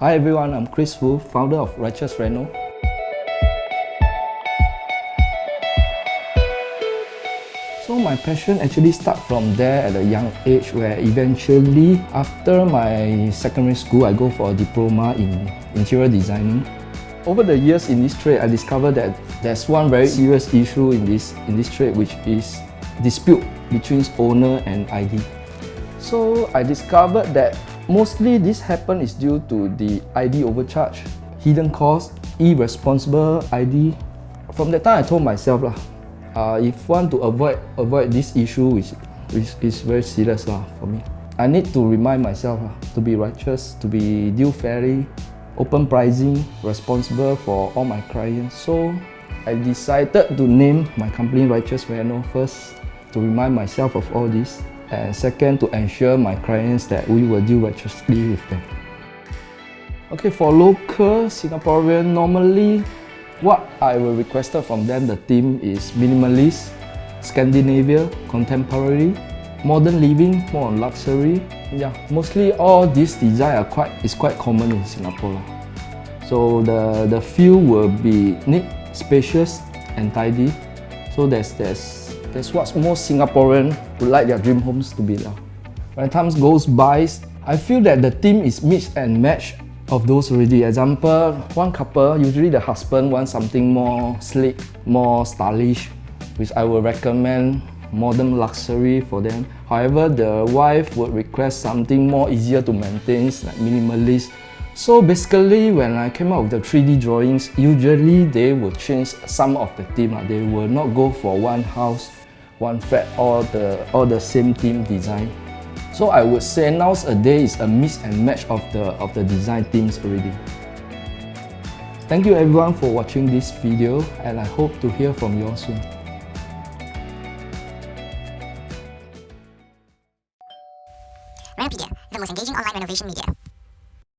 Hi everyone, I'm Chris Foo, founder of Righteous Reno. So my passion actually started from there at a young age, where eventually after my secondary school I go for a diploma in interior designing. Over the years in this trade, I discovered that there's one very serious issue in this trade, which is dispute between owner and ID. So I discovered that mostly this happen is due to the ID overcharge, hidden cost, irresponsible ID. From that time I told myself if want to avoid this issue, which is very serious for me, I need to remind myself to be righteous, to be deal fairly, open pricing, responsible for all my clients. So I decided to name my company Righteous Reno, first to remind myself of all this, and second to ensure my clients that we will deal righteously with them. Okay, for local Singaporean, normally what I will request from them, the theme is minimalist, Scandinavia, contemporary, modern living, more on luxury. Yeah, mostly all these designs is quite common in Singapore. So the feel will be neat, spacious, and tidy. So that's what most Singaporean would like their dream homes to be like. When time goes by, I feel that the theme is mix and match of those already. Example, one couple, usually the husband wants something more sleek, more stylish, which I will recommend modern luxury for them. However, the wife would request something more easier to maintain, like minimalist. So basically, when I came out with the 3D drawings, usually they will change some of the theme. They will not go for one house, one flat, all the same theme design. So I would say nowadays is a mix and match of the design themes already. Thank you everyone for watching this video, and I hope to hear from you all soon. Renopedia, the most engaging online renovation media.